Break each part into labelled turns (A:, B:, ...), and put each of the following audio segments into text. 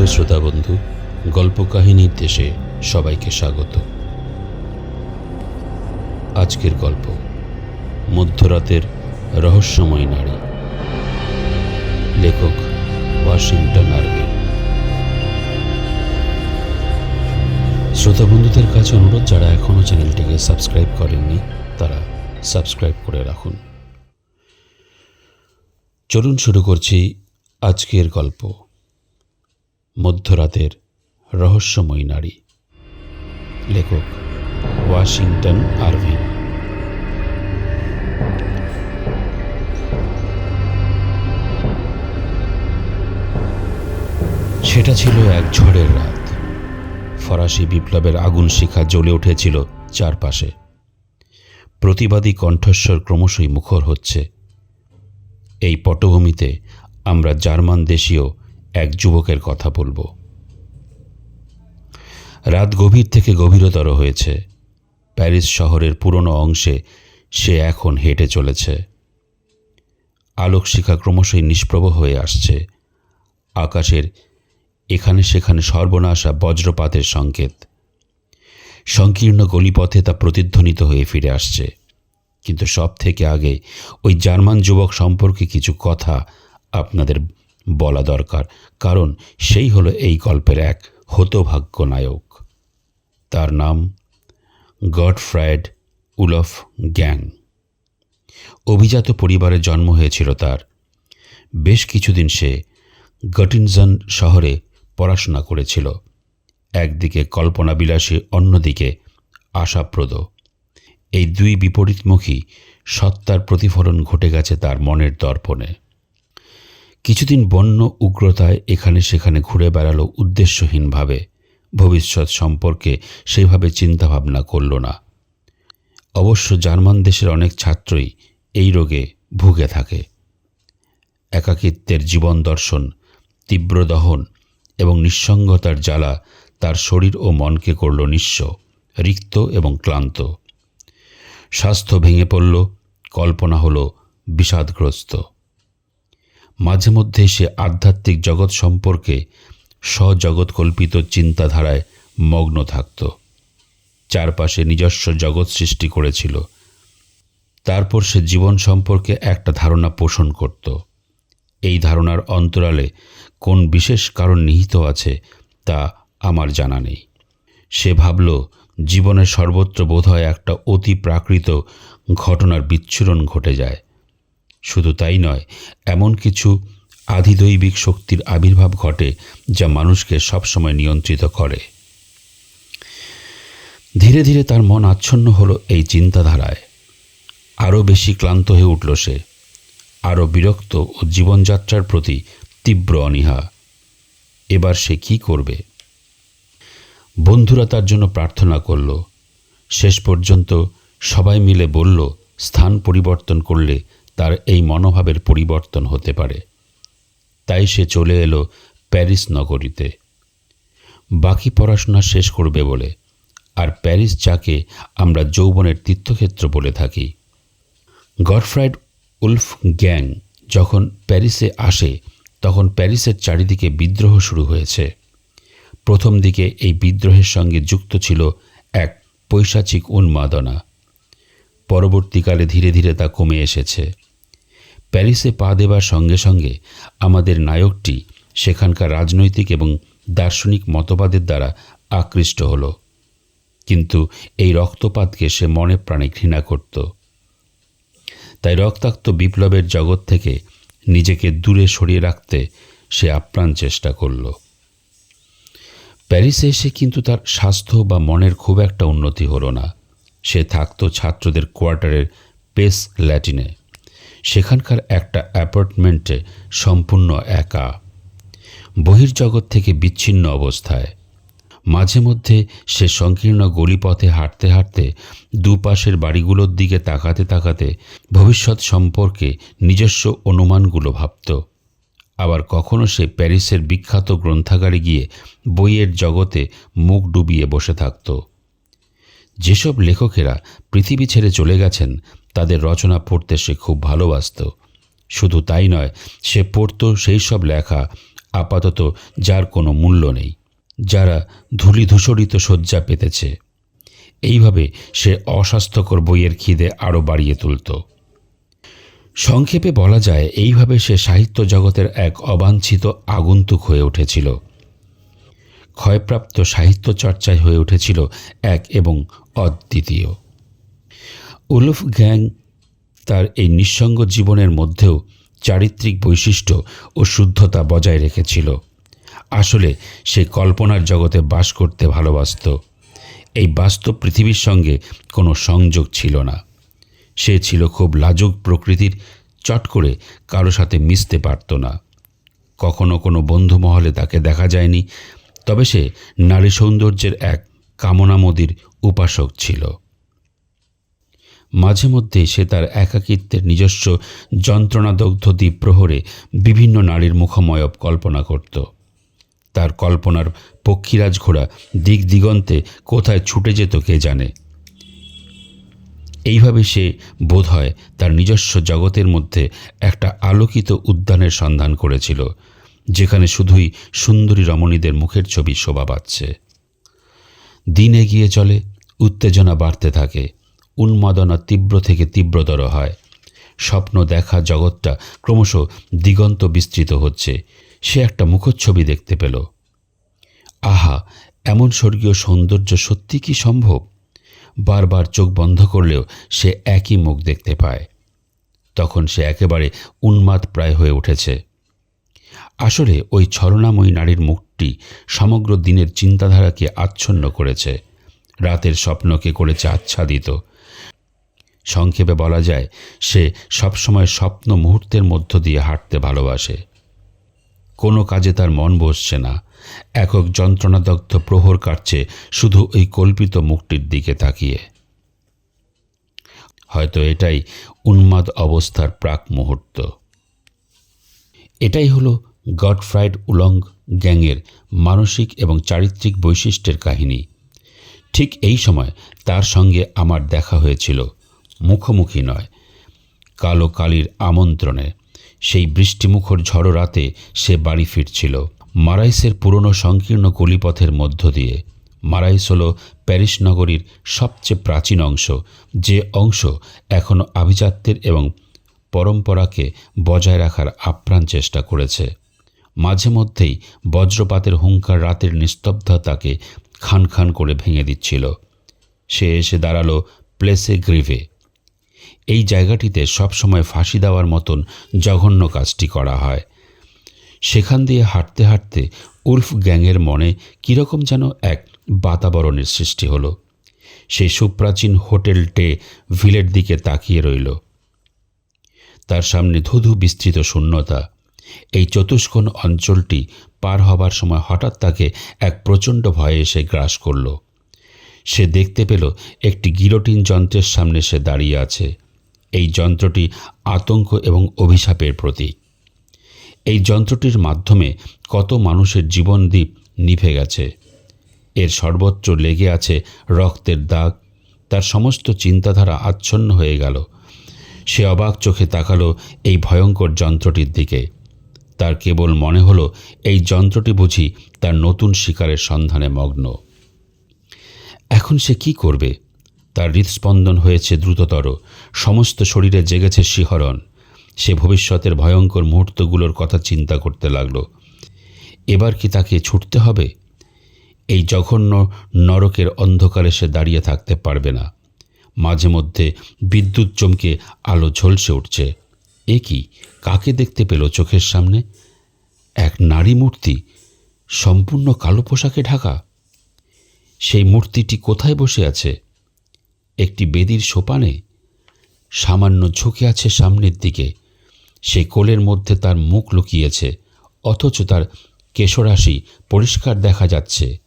A: প্রিয় শ্রোতা বন্ধু, গল্প কাহিনীর দেশে সবাইকে স্বাগত। আজকের গল্প মধ্যরাতের রহস্যময় নারী, লেখক ওয়াশিংটন আরভিন। শ্রোতা বন্ধুদের কাছে অনুরোধ, যারা এখনও চ্যানেলটিকে সাবস্ক্রাইব করেননি তারা সাবস্ক্রাইব করে রাখুন। চলুন শুরু করছি আজকের গল্প মধ্যরাতের রহস্যময় নারী, লেখক ওয়াশিংটন আরভিন। সেটা ছিল এক ঝড়ের রাত। ফরাসি বিপ্লবের আগুন শিখা জ্বলে উঠেছিল চারপাশে। প্রতিবাদী কণ্ঠস্বর ক্রমশই মুখর হচ্ছে। এই পটভূমিতে আমরা জার্মান দেশীয় এক যুবকের কথা বলবো। রাত গভীর থেকে গভীরতর হয়েছে। প্যারিস শহরের পুরনো অংশে সে এখন হেঁটে চলেছে। আলোকশিখা ক্রমশই নিষ্প্রভ হয়ে আসছে। আকাশের এখানে সেখানে সর্বনাশা বজ্রপাতের সংকেত। সংকীর্ণ গলিপথে তা প্রতিধ্বনিত হয়ে ফিরে আসছে। কিন্তু সব থেকে আগে ওই জার্মান যুবক সম্পর্কে কিছু কথা আপনাদের বলা দরকার, কারণ সেই হলো এই গল্পের এক হতভাগ্য নায়ক। তার নাম গটফ্রায়েড উলফ গ্যাং। অভিজাত পরিবারে জন্ম হয়েছিল তার। বেশ কিছুদিন সে গটিনজন শহরে পড়াশোনা করেছিল। একদিকে কল্পনাবিলাসী, অন্যদিকে আশাপ্রদ। এই দুই বিপরীতমুখী সত্তার প্রতিফলন ঘটে গেছে তার মনের দর্পণে। কিছুদিন বন্য উগ্রতায় এখানে সেখানে ঘুরে বেড়ালো উদ্দেশ্যহীনভাবে। ভবিষ্যৎ সম্পর্কে সেইভাবে চিন্তাভাবনা করল না। অবশ্য জার্মান দেশের অনেক ছাত্রই এই রোগে ভুগে থাকে। একাকিত্বের জীবন দর্শন, তীব্র দহন এবং নিঃসঙ্গতার জ্বালা তার শরীর ও মনকে করল নিঃস্ব, রিক্ত এবং ক্লান্ত। স্বাস্থ্য ভেঙে পড়ল, কল্পনা হলো বিষাদগ্রস্ত। মাঝে মধ্যে সে আধ্যাত্মিক জগৎ সম্পর্কে স্বজগৎকল্পিত চিন্তাধারায় মগ্ন থাকত। চারপাশে নিজস্ব জগৎ সৃষ্টি করেছিল। তারপর সে জীবন সম্পর্কে একটা ধারণা পোষণ করত। এই ধারণার অন্তরালে কোন বিশেষ কারণ নিহিত আছে তা আমার জানা নেই। সে ভাবল, জীবনের সর্বত্র বোধহয় একটা অতি প্রাকৃত ঘটনার বিচ্ছুরণ ঘটে যায়। শুধু তাই নয়, এমন কিছু আধিদৈবিক শক্তির আবির্ভাব ঘটে যা মানুষকে সবসময় নিয়ন্ত্রিত করে। ধীরে ধীরে তার মন আচ্ছন্ন হলো এই চিন্তাধারায়। আরও বেশি ক্লান্ত হয়ে উঠল সে, আরও বিরক্ত ও জীবনযাত্রার প্রতি তীব্র অনীহা। এবার সে কি করবে? বন্ধুরা তার জন্য প্রার্থনা করল। শেষ পর্যন্ত সবাই মিলে বলল, স্থান পরিবর্তন করলে তার এই মনোভাবের পরিবর্তন হতে পারে। তাই সে চলে এলো প্যারিস নগরীতে, বাকি পড়াশোনা শেষ করবে বলে। আর প্যারিস যাকে আমরা যৌবনের তীর্থক্ষেত্র বলে থাকি। গটফ্রায়েড উলফ গ্যাং যখন প্যারিসে আসে, তখন প্যারিসের চারিদিকে বিদ্রোহ শুরু হয়েছে। প্রথম দিকে এই বিদ্রোহের সঙ্গে যুক্ত ছিল এক পৈশাচিক উন্মাদনা। পরবর্তীকালে ধীরে ধীরে তা কমে এসেছে। প্যারিসে পা দেবার সঙ্গে সঙ্গে আমাদের নায়কটি সেখানকার রাজনৈতিক এবং দার্শনিক মতবাদের দ্বারা আকৃষ্ট হল। কিন্তু এই রক্তপাতকে সে মনে প্রাণে ঘৃণা করত। তাই রক্তাক্ত বিপ্লবের জগৎ থেকে নিজেকে দূরে সরিয়ে রাখতে সে আপ্রাণ চেষ্টা করল। প্যারিসে এসে কিন্তু তার স্বাস্থ্য বা মনের খুব একটা উন্নতি হলো না। সে থাকত ছাত্রদের কোয়ার্টারের পেস ল্যাটিনে। সেখানকার একটা অ্যাপার্টমেন্টে সম্পূর্ণ একা, বহির্জগৎ থেকে বিচ্ছিন্ন অবস্থায়। মাঝে মধ্যে সে সংকীর্ণ গলিপথে হাঁটতে হাঁটতে দুপাশের বাড়িগুলোর দিকে তাকাতে তাকাতে ভবিষ্যৎ সম্পর্কে নিজস্ব অনুমানগুলো ভাবত। আবার কখনো সে প্যারিসের বিখ্যাত গ্রন্থাগারে গিয়ে বইয়ের জগতে মুখ ডুবিয়ে বসে থাকত। যেসব লেখকেরা পৃথিবী ছেড়ে চলে গেছেন তাদের রচনা পড়তে সে খুব ভালোবাসত। শুধু তাই নয়, সে পড়ত সেই সব লেখা আপাতত যার কোনো মূল্য নেই, যারা ধূলিধূসরিত শয্যা পেতেছে। এইভাবে সে অস্বাস্থ্যকর বইয়ের খিদে আরও বাড়িয়ে তুলত। সংক্ষেপে বলা যায়, এইভাবে সে সাহিত্য জগতের এক অবাঞ্ছিত আগন্তুক হয়ে উঠেছিল। ক্ষয়প্রাপ্ত সাহিত্য চর্চায় হয়ে উঠেছিল এক এবং অদ্বিতীয়। উলফ গ্যাং তার এই নিঃসঙ্গ জীবনের মধ্যেও চারিত্রিক বৈশিষ্ট্য ও শুদ্ধতা বজায় রেখেছিল। আসলে সে কল্পনার জগতে বাস করতে ভালোবাসত। এই বাস্তব পৃথিবীর সঙ্গে কোনো সংযোগ ছিল না। সে ছিল খুব লাজুক প্রকৃতির, চট করে কারো সাথে মিশতে পারত না। কখনো কোনো বন্ধু মহলে তাকে দেখা যায়নি, তবে সে নারী সৌন্দর্যের এক কামনামদির উপাসক ছিল। মাঝে মধ্যে সে তার একাকিত্বের নিজস্ব যন্ত্রণাদগ্ধ দ্বীপ্রহরে বিভিন্ন নারীর মুখময়ব কল্পনা করত। তার কল্পনার পক্ষীরাজ ঘোড়া দিক দিগন্তে কোথায় ছুটে যেত কে জানে। এইভাবে সে বোধহয় তার নিজস্ব জগতের মধ্যে একটা আলোকিত উদ্যানের সন্ধান করেছিল, যেখানে শুধুই সুন্দরী রমণীদের মুখের ছবি শোভা পাচ্ছে। দিন এগিয়ে চলে, উত্তেজনা বাড়তে থাকে, উন্মাদনা তীব্র থেকে তীব্রতর হয়। স্বপ্ন দেখা জগৎটা ক্রমশ দিগন্ত বিস্তৃত হচ্ছে। সে একটা মুখচ্ছবি দেখতে পেল। আহা, এমন স্বর্গীয় সৌন্দর্য সত্যি কি সম্ভব? বারবার চোখ বন্ধ করলেও সে একই মুখ দেখতে পায়। তখন সে একেবারে উন্মাদ প্রায় হয়ে উঠেছে। আসলে ওই ছলনাময়ী নারীর মুখটি সমগ্র দিনের চিন্তাধারাকে আচ্ছন্ন করেছে, রাতের স্বপ্নকে করেছে আচ্ছাদিত। সংক্ষেপে বলা যায়, সে সবসময় স্বপ্ন মুহূর্তের মধ্য দিয়ে হাঁটতে ভালোবাসে। কোনো কাজে তার মন বসছে না, একক যন্ত্রণাদগ্ধ প্রহর কাটছে শুধু ওই কল্পিত মুখটির দিকে তাকিয়ে। হয়তো এটাই উন্মাদ অবস্থার প্রাক মুহূর্ত। এটাই হলো গটফ্রাইড উলফ গ্যাংয়ের মানসিক এবং চারিত্রিক বৈশিষ্ট্যের কাহিনী। ঠিক এই সময় তার সঙ্গে আমার দেখা হয়েছিল, মুখোমুখি নয়, কালো কালির আমন্ত্রণে। সেই বৃষ্টিমুখর ঝড়ো রাতে সে বাড়ি ফিরছিল মারাইসের পুরনো সংকীর্ণ গলিপথের মধ্য দিয়ে। মারাইস হল প্যারিস নগরীর সবচেয়ে প্রাচীন অংশ, যে অংশ এখনও আভিজাত্যের এবং পরম্পরাকে বজায় রাখার আপ্রাণ চেষ্টা করেছে। মাঝে মধ্যেই বজ্রপাতের হুঙ্কার রাতের নিস্তব্ধতাকে খান খান করে ভেঙে দিচ্ছিল। সে এসে দাঁড়ালো প্লেসে গ্রিভে। এই জায়গাটিতে সবসময় ফাঁসি দেওয়ার মতন জঘন্য কাজটি করা হয়। সেখান দিয়ে হাঁটতে হাঁটতে উলফ গ্যাংয়ের মনে কীরকম যেন এক বাতাবরণের সৃষ্টি হলো। সেই সুপ্রাচীন হোটেল টে ভিলের দিকে তাকিয়ে রইল। তার সামনে ধুধু বিস্তৃত শূন্যতা। এই চতুষ্কোণ অঞ্চলটি পার হবার সময় হঠাৎ তাকে এক প্রচণ্ড ভয়ে এসে গ্রাস করল। সে দেখতে পেল একটি গিলোটিন যন্ত্রের সামনে সে দাঁড়িয়ে আছে। এই যন্ত্রটি আতঙ্ক এবং অভিশাপের প্রতীক। এই যন্ত্রটির মাধ্যমে কত মানুষের জীবনদীপ নিভে গেছে। এর সর্বত্র লেগে আছে রক্তের দাগ। তার সমস্ত চিন্তাধারা আচ্ছন্ন হয়ে গেল। সে অবাক চোখে তাকালো এই ভয়ঙ্কর যন্ত্রটির দিকে। তার কেবল মনে হলো এই যন্ত্রটি বুঝি তার নতুন শিকারের সন্ধানে মগ্ন। এখন সে কি করবে? তার হৃদস্পন্দন হয়েছে দ্রুততর, সমস্ত শরীরে জেগেছে শিহরণ। সে ভবিষ্যতের ভয়ঙ্কর মুহূর্তগুলোর কথা চিন্তা করতে লাগল। এবার কি তাকে ছুটতে হবে? এই জঘন্য নরকের অন্ধকারে সে দাঁড়িয়ে থাকতে পারবে না। মাঝে মধ্যে বিদ্যুৎ চমকে আলো ঝলসে উঠছে। এ কি? কাকে দেখতে পেল চোখের সামনে? এক নারী মূর্তি, সম্পূর্ণ কালো পোশাকে ঢাকা। সেই মূর্তিটি কোথায় বসে আছে? একটি বেদির সোপানে, সামান্য ঝুঁকে আছে সামনের দিকে। সেই কোলের মধ্যে তার মুখ লুকিয়েছে, অথচ তার কেশরাশি পরিষ্কার দেখা যাচ্ছে।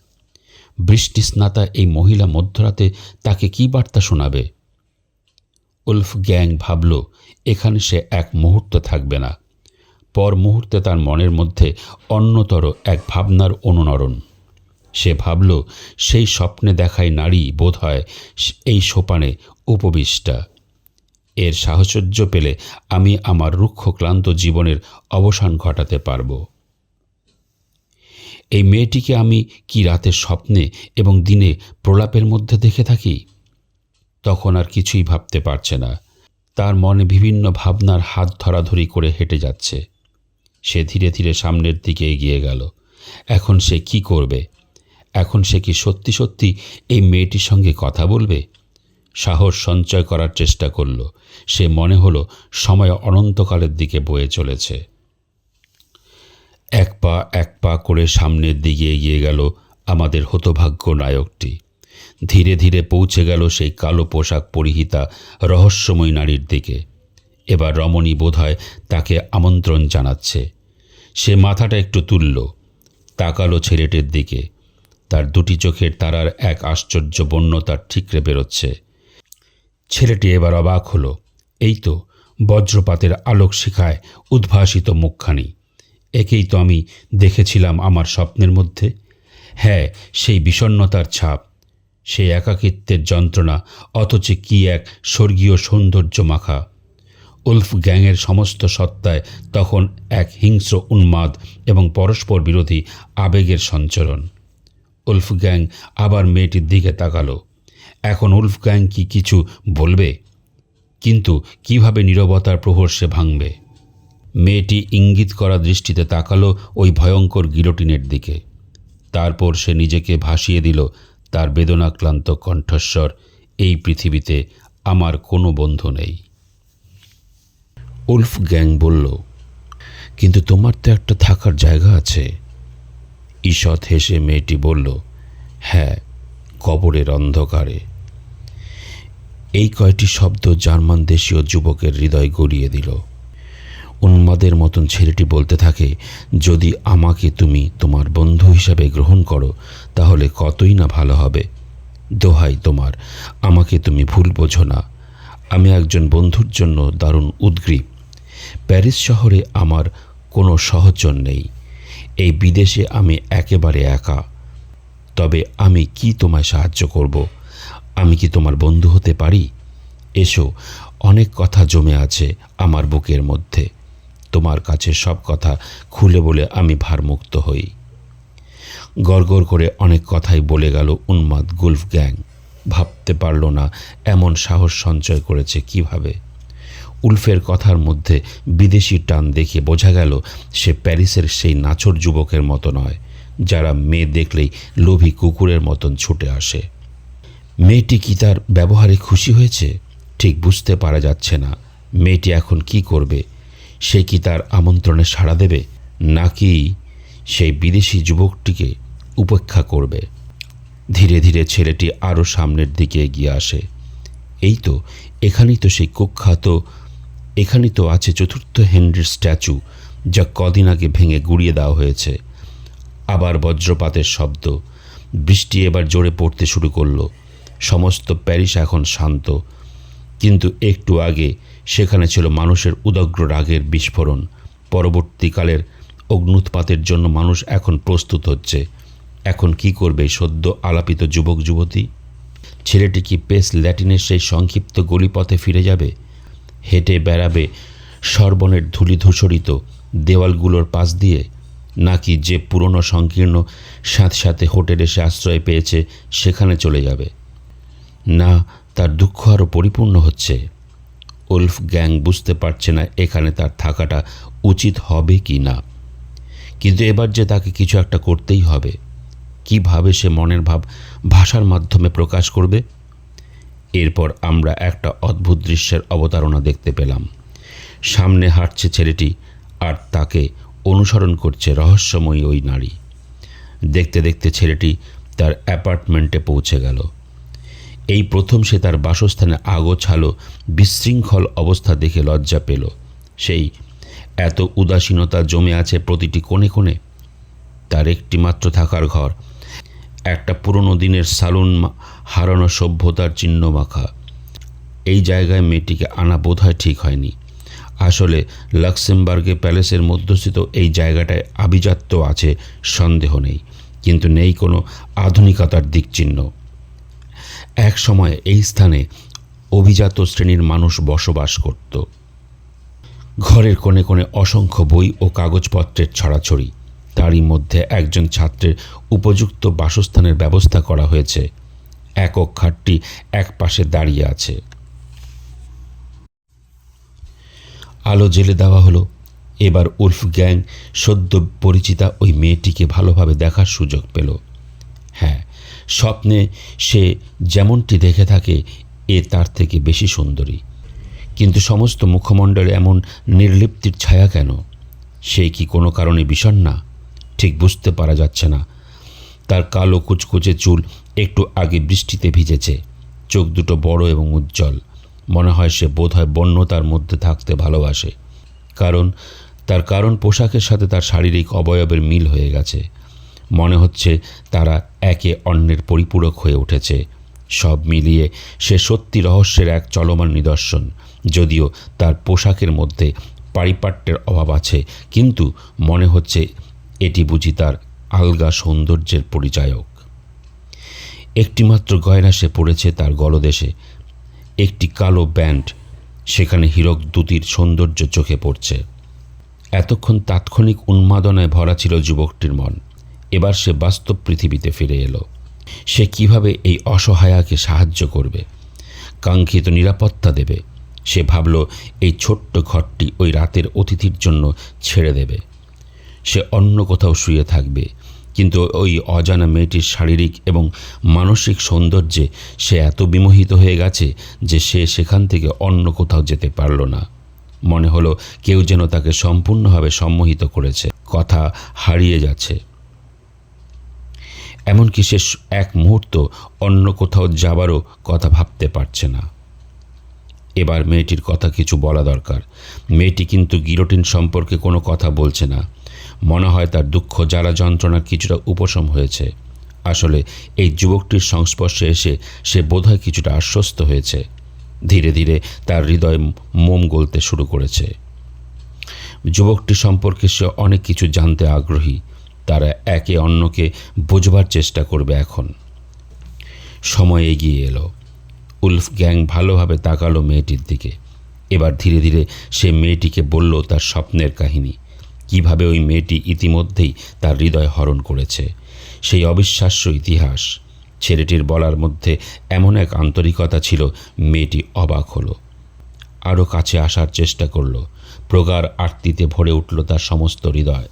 A: বৃষ্টিস্নাতা এই মহিলা মধ্যরাতে তাকে কি বার্তা শোনাবে? উলফ গ্যাং ভাবল, এখানে সে এক মুহূর্ত থাকবে না। পর মুহূর্তে তার মনের মধ্যে অন্যতর এক ভাবনার অনুনরণ। সে ভাবল, সেই স্বপ্নে দেখায় নারী বোধহয় এই সোপানে উপবিষ্টা। এর সাহচর্য পেলে আমি আমার রুক্ষ ক্লান্ত জীবনের অবসান ঘটাতে পারব। এই মেয়েটিকে আমি কি রাতের স্বপ্নে এবং দিনে প্রলাপের মধ্যে দেখে থাকি? তখন আর কিছুই ভাবতে পারছে না। তার মনে বিভিন্ন ভাবনার হাত ধরাধরি করে হেঁটে যাচ্ছে। সে ধীরে ধীরে সামনের দিকে এগিয়ে গেল। এখন সে কি করবে? এখন সে কি সত্যি সত্যি এই মেয়েটির সঙ্গে কথা বলবে? সাহস সঞ্চয় করার চেষ্টা করল। সে মনে হলো সময় অনন্তকালের দিকে বয়ে চলেছে। এক পা করে সামনের দিকে এগিয়ে গেল আমাদের হতভাগ্য নায়কটি। ধীরে ধীরে পৌঁছে গেল সেই কালো পোশাক পরিহিতা রহস্যময়ী নারীর দিকে। এবার রমণী বোধহয় তাকে আমন্ত্রণ জানাচ্ছে। সে মাথাটা একটু তুলল, তাকালো ছেলেটির দিকে। তার দুটি চোখের তারার এক আশ্চর্য বন্যতার ঠিকরে বেরোচ্ছে। ছেলেটি এবার অবাক হলো। এই তো বজ্রপাতের আলোক শিখায় উদ্ভাসিত মুখখানি। একেই তো আমি দেখেছিলাম আমার স্বপ্নের মধ্যে। হ্যাঁ, সেই বিষণ্ণতার ছাপ, সেই একাকিত্বের যন্ত্রণা, অথচ কি এক স্বর্গীয় সৌন্দর্য মাখা। উলফ গ্যাংয়ের সমস্ত সত্তায় তখন এক হিংস্র উন্মাদ এবং পরস্পর বিরোধী আবেগের সঞ্চরণ। উলফ গ্যাং আবার মেয়েটির দিকে তাকালো। এখন উলফ গ্যাং কি কিছু বলবে? কিন্তু কিভাবে নীরবতার প্রহর সে ভাঙবে? মেয়েটি ইঙ্গিত করা দৃষ্টিতে তাকালো ওই ভয়ঙ্কর গিলোটিনের দিকে। তারপর সে নিজেকে ভাসিয়ে দিল তার বেদনাক্লান্ত কণ্ঠস্বর, এই পৃথিবীতে আমার কোনো বন্ধু নেই। উলফ গ্যাং বলল, কিন্তু তোমার তো একটা থাকার জায়গা আছে। ঈষৎ হেসে মেয়েটি বলল, হ্যাঁ, কবরের অন্ধকারে। এই কয়টি শব্দ জার্মান দেশীয় যুবকের হৃদয় গলিয়ে দিল। উন্মাদের মতন ছেলেটি বলতে থাকে, যদি আমাকে তুমি তোমার বন্ধু হিসাবে গ্রহণ করো তাহলে কতই না ভালো হবে। দোহাই তোমার, আমাকে তুমি ভুল বোঝো না। আমি একজন বন্ধুর জন্য দারুণ উদগ্রীব। প্যারিস শহরে আমার কোনো সহচর নেই। এই বিদেশে আমি একেবারে একা। তবে আমি কি তোমায় সাহায্য করব? আমি কি তোমার বন্ধু হতে পারি? এসো, অনেক কথা জমে আছে আমার বুকের মধ্যে। তোমার কাছে সব কথা খুলে বলে আমি ভারমুক্ত হই। গড়গড় করে অনেক কথাই বলে গেল উন্মাদ গুলফ গ্যাং। ভাবতে পারল না এমন সাহস সঞ্চয় করেছে কিভাবে। উলফের কথার মধ্যে বিদেশি টান দেখে বোঝা গেল সে প্যারিসের সেই নাছোড় যুবকের মতো নয়, যারা মেয়ে দেখলেই লোভী কুকুরের মতন ছুটে আসে। মেয়েটি কি তার ব্যবহারে খুশি হয়েছে? ঠিক বুঝতে পারা যাচ্ছে না। মেয়েটি এখন কি করবে? সে কি তার আমন্ত্রণে সাড়া দেবে, নাকি সেই বিদেশি যুবকটিকে উপেক্ষা করবে? ধীরে ধীরে ছেলেটি আরও সামনের দিকে এগিয়ে আসে। এই তো, এখানেই তো সেই কুখ্যাত, এখানেই তো আছে চতুর্থ হেনরির স্ট্যাচু, যা কদিন আগে ভেঙে গুঁড়িয়ে দেওয়া হয়েছে। আবার বজ্রপাতের শব্দ। বৃষ্টি এবার জোরে পড়তে শুরু করলো। সমস্ত প্যারিস এখন শান্ত, কিন্তু একটু আগে সেখানে ছিল মানুষের উদগ্র রাগের বিস্ফোরণ। পরবর্তীকালের অগ্নুৎপাতের জন্য মানুষ এখন প্রস্তুত হচ্ছে। এখন কি করবে সদ্য আলাপিত যুবক যুবতী? ছেলেটি কি পেস ল্যাটিনের সেই সংক্ষিপ্ত গলিপথে ফিরে যাবে? হেঁটে বেড়াবে সর্বনের ধূলিধূসরিত দেওয়ালগুলোর পাশ দিয়ে, নাকি যে পুরনো সংকীর্ণ সাথে হোটেলে সে আশ্রয় পেয়েছে সেখানে চলে যাবে? না, তার দুঃখ আরও পরিপূর্ণ হচ্ছে। উলফ গ্যাং বুঝতে পারছে না এখানে তার থাকাটা উচিত হবে কি না। কিন্তু এবার যে তাকে কিছু একটা করতেই হবে। কিভাবে সে মনের ভাব ভাষার মাধ্যমে প্রকাশ করবে? এরপর আমরা একটা অদ্ভুত দৃশ্যের অবতারণা দেখতে পেলাম। সামনে হাঁটছে ছেলেটি, আর তাকে অনুসরণ করছে রহস্যময়ী ওই নারী। দেখতে দেখতে ছেলেটি তার অ্যাপার্টমেন্টে পৌঁছে গেল। এই প্রথম সে তার বাসস্থানে আগোছালো বিশৃঙ্খল অবস্থা দেখে লজ্জা পেল। সেই এত উদাসীনতা জমে আছে প্রতিটি কোণে কোণে। তার একটি মাত্র থাকার ঘর, একটা পুরনো দিনের সালুন, হারানো সভ্যতার চিহ্ন মাখা। এই জায়গায় মেয়েটিকে আনা বোধহয় ঠিক হয়নি। আসলে লাক্সেমবার্গে প্যালেসের মধ্যস্থিত এই জায়গাটায় আভিজাত্য আছে সন্দেহ নেই, কিন্তু নেই কোনো আধুনিকতার দিকচিহ্ন। এক সময় এই স্থানে অভিজাত শ্রেণীর মানুষ বসবাস করত। ঘরের কোণে কোণে অসংখ্য বই ও কাগজপত্রের ছড়াছড়ি। তারই মধ্যে একজন ছাত্রের উপযুক্ত বাসস্থানের ব্যবস্থা করা হয়েছে। একক খাটটি এক পাশে দাঁড়িয়ে আছে। আলো জেলে দেওয়া হলো। এবার উলফ গ্যাং সদ্য পরিচিতা ওই মেয়েটিকে ভালোভাবে দেখার সুযোগ পেল। হ্যাঁ, স্বপ্নে সে যেমনটি দেখে থাকে তার থেকে বেশি সুন্দরী। কিন্তু সমস্ত মুখমণ্ডলে এমন নির্লিপ্তির ছায়া কেন? সে কি কোনো কারণে বিষণ্ণা? ঠিক বুঝতে পারা যাচ্ছে না। তার কালো কুচকুচে চুল একটু আগে বৃষ্টিতে ভিজেছে, চোখ দুটো বড় এবং উজ্জ্বল। মনে হয় সে বোধহয় বন্যতার মধ্যে থাকতে ভালোবাসে। কারণ পোশাকের সাথে তার শারীরিক অবয়বের মিল হয়ে গেছে। মনে হচ্ছে তারা একে অন্যের পরিপূরক হয়ে উঠেছে। সব মিলিয়ে সে সত্যি রহস্যের এক চলমান নিদর্শন। যদিও তার পোশাকের মধ্যে পারিপাট্যের অভাব আছে, কিন্তু মনে হচ্ছে এটি বুঝি তার আলগা সৌন্দর্যের পরিচায়ক। একটিমাত্র গয়না সে পড়েছে তার গলদেশে, একটি কালো ব্যান্ড। সেখানে হীরক দ্যুতির সৌন্দর্য চোখে পড়ছে। এতক্ষণ তাৎক্ষণিক উন্মাদনায় ভরা ছিল যুবকটির মন। এবার সে বাস্তব পৃথিবীতে ফিরে এলো। সে কিভাবে এই অসহায়াকে সাহায্য করবে, কাঙ্ক্ষিত নিরাপত্তা দেবে। সে ভাবল এই ছোট্ট ঘরটি ওই রাতের অতিথির জন্য ছেড়ে দেবে। সে অন্য কোথাও শুয়ে থাকবে, কিন্তু ওই অজানা মেয়েটির শারীরিক এবং মানসিক সৌন্দর্যে সে এত বিমোহিত হয়ে গেছে যে সে সেখান থেকে অন্য কোথাও যেতে পারল না। মনে হলো কেউ যেন তাকে সম্পূর্ণভাবে সম্মোহিত করেছে। কথা হারিয়ে যাচ্ছে। এমনকি সে এক মুহূর্ত অন্য কোথাও যাবারও কথা ভাবতে পারছে না। এবার মেয়েটির কথা কিছু বলা দরকার। মেয়েটি কিন্তু গিলোটিন সম্পর্কে কোনো কথা বলছে না। মনে হয় তার দুঃখ জ্বালা যন্ত্রণার কিছুটা উপশম হয়েছে। আসলে এই যুবকটির সংস্পর্শে এসে সে বোধহয় কিছুটা আশ্বস্ত হয়েছে। ধীরে ধীরে তার হৃদয় মোম গলতে শুরু করেছে। যুবকটি সম্পর্কে সে অনেক কিছু জানতে আগ্রহী। তারা একে অন্যকে বোঝবার চেষ্টা করবে। এখন সময় এগিয়ে এলো। উলফ গ্যাং ভালোভাবে তাকালো মেয়েটির দিকে। এবার ধীরে ধীরে সে মেয়েটিকে বলল তার স্বপ্নের কাহিনী। কিভাবে ওই মেয়েটি ইতিমধ্যেই তার হৃদয় হরণ করেছে। সেই অবিশ্বাস্য ইতিহাস। ছেলেটির বলার মধ্যে এমন এক আন্তরিকতা ছিল, মেয়েটি অবাক হলো। আরও কাছে আসার চেষ্টা করল। প্রগাঢ় আর্তিতে ভরে উঠল তার সমস্ত হৃদয়।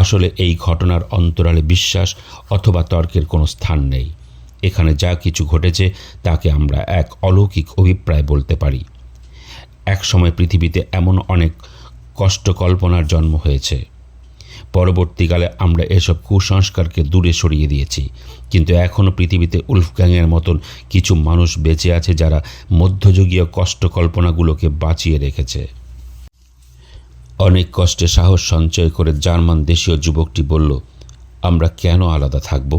A: আসলে এই ঘটনার অন্তরালে বিশ্বাস অথবা তর্কের কোনো স্থান নেই। এখানে যা কিছু ঘটেছে তাকে আমরা এক অলৌকিক অভিপ্রায় বলতে পারি। এক সময় পৃথিবীতে এমন অনেক কষ্ট কল্পনার জন্ম হয়েছে। পরবর্তীকালে আমরা এসব কুসংস্কারকে দূরে সরিয়ে দিয়েছি, কিন্তু এখনও পৃথিবীতে উলফ গ্যাংয়ের মতন কিছু মানুষ বেঁচে আছে যারা মধ্যযুগীয় কষ্ট কল্পনাগুলোকে বাঁচিয়ে রেখেছে। অনেক কষ্টে সাহস সঞ্চয় করে জার্মান দেশীয় যুবকটি বলল, আমরা কেন আলাদা থাকব?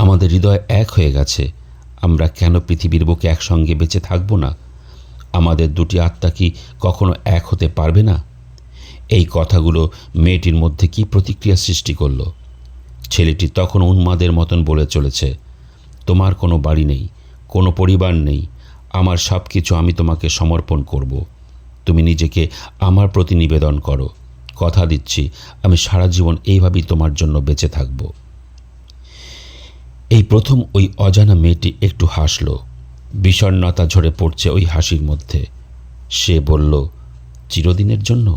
A: আমাদের হৃদয় এক হয়ে গেছে। আমরা কেন পৃথিবীর বুকে একসঙ্গে বেঁচে থাকব না? আমাদের দুটি আত্মা কি কখনো এক হতে পারবে না? এই কথাগুলো মেয়েটির মধ্যে কি প্রতিক্রিয়া সৃষ্টি করল। ছেলেটি তখন উন্মাদের মতন বলে চলেছে, তোমার কোনো বাড়ি নেই, কোনো পরিবার নেই। আমার সব কিছু আমি তোমাকে সমর্পণ করব। তুমি নিজেকে আমার প্রতি নিবেদন করো। কথা দিচ্ছি আমি সারা জীবন এইভাবেই তোমার জন্য বেঁচে থাকব। এই প্রথম ওই অজানা মেয়েটি একটু হাসল। বিষণ্ণতা ঝরে পড়ছে ওই হাসির মধ্যে। সে বলল, চিরদিনের জন্য?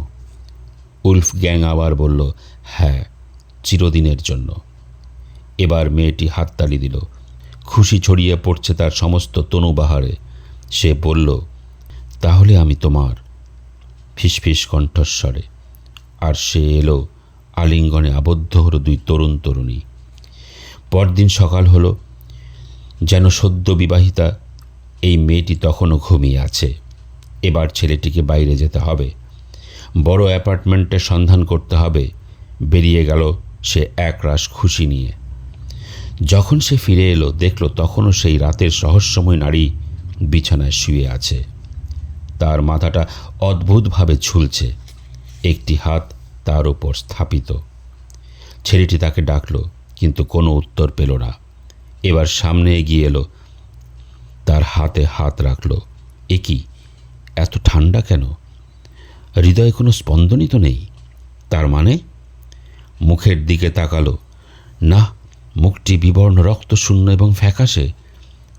A: উলফ গ্যাং আবার বলল, হ্যাঁ, চিরদিনের জন্য। এবার মেয়েটি হাততালি দিল। খুশি ছড়িয়ে পড়ছে তার সমস্ত তনুবাহারে। সে বলল, তাহলে আমি তোমার, ফিসফিস কণ্ঠস্বরে। আর সে এলো। আলিঙ্গনে আবদ্ধ হলো দুই তরুণ তরুণী। পরদিন সকাল হলো। যেন সদ্য বিবাহিতা এই মেয়েটি তখনও ঘুমিয়ে আছে। এবার ছেলেটিকে বাইরে যেতে হবে। বড় অ্যাপার্টমেন্টের সন্ধান করতে হবে। বেরিয়ে গেল সে একরাশ খুশি নিয়ে। যখন সে ফিরে এলো, দেখল তখনও সেই রাতের রহস্যময় নারী বিছানায় শুয়ে আছে। তার মাথাটা অদ্ভুতভাবে ঝুলছে, একটি হাত তার উপর স্থাপিত। ছেলেটি তাকে ডাকল, কিন্তু কোনো উত্তর পেল না। এবার সামনে এগিয়ে এলো, তার হাতে হাত রাখল। এ কি, এত ঠান্ডা কেন? হৃদয়ে কোনো স্পন্দনই তো নেই। তার মানে? মুখের দিকে তাকালো। না, মুখটি বিবর্ণ, রক্তশূন্য এবং ফ্যাকাশে।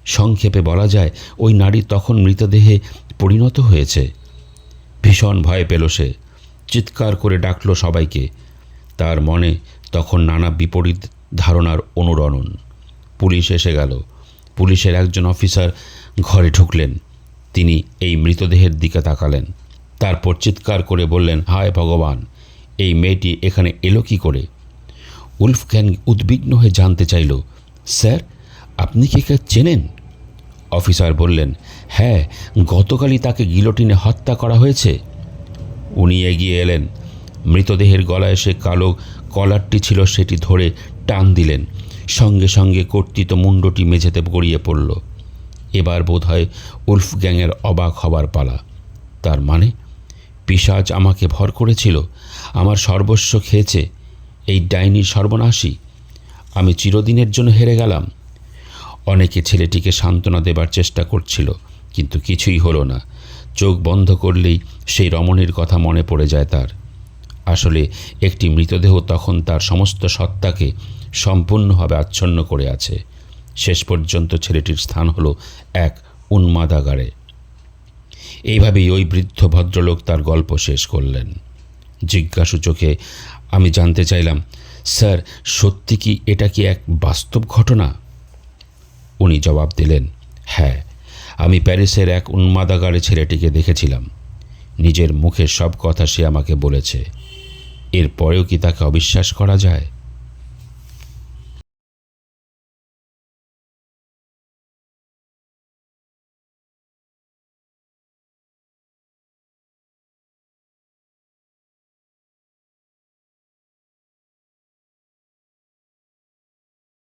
A: সংক্ষেপে বলা যায়, ওই নারী তখন মৃতদেহে পরিণত হয়েছে। ভীষণ ভয় পেল সে। চিৎকার করে ডাকল সবাইকে। তার মনে তখন নানা বিপরীত ধারণার অনুরণন। পুলিশ এসে গেল। পুলিশের একজন অফিসার ঘরে ঢুকলেন। তিনি এই মৃতদেহের দিকে তাকালেন। তারপর চিৎকার করে বললেন, হায় ভগবান, এই মেয়েটি এখানে এলো কী করে? উলফগ্যাং উদ্বিগ্ন হয়ে জানতে চাইল, স্যার, আপনি কি একে চেনেন? অফিসার বললেন, হ্যাঁ, গতকালই তাকে গিলোটিনে হত্যা করা হয়েছে। উনি এগিয়ে এলেন। মৃতদেহের গলায় সে কালো কলারটি ছিল, সেটি ধরে টান দিলেন। সঙ্গে সঙ্গে কর্তিত মুণ্ডটি মেঝেতে গড়িয়ে পড়ল। এবার বোধহয় উলফগ্যাংয়ের অবাক হবার পালা। তার মানে পিশাচ আমাকে ভর করেছিল, আমার সর্বস্ব খেয়েছে। এই ডাইনির সর্বনাশী। আমি চিরদিনের জন্য হেরে গেলাম। অনেকে ছেলেটিকে সান্ত্বনা দেবার চেষ্টা করছিল, কিন্তু কিছুই হলো না। চোখ বন্ধ করলেই সেই রমণীর কথা মনে পড়ে যায় তার। আসলে একটি মৃতদেহ তখন তার সমস্ত সত্তাকে সম্পূর্ণভাবে আচ্ছন্ন করে আছে। শেষ পর্যন্ত ছেলেটির স্থান হলো এক উন্মাদাগারে। এইভাবেই ওই বৃদ্ধ ভদ্রলোক তার গল্প শেষ করলেন। জিজ্ঞাসু চোখে আমি জানতে চাইলাম, স্যার, সত্যি কি এটা কি এক বাস্তব ঘটনা? উনি জবাব দিলেন, হ্যাঁ, আমি প্যারিসের এক উন্মাদাগারে ছেলেটিকে দেখেছিলাম। নিজের মুখের সব কথা সে আমাকে বলেছে। এরপরেও কি তাকে অবিশ্বাস করা যায়?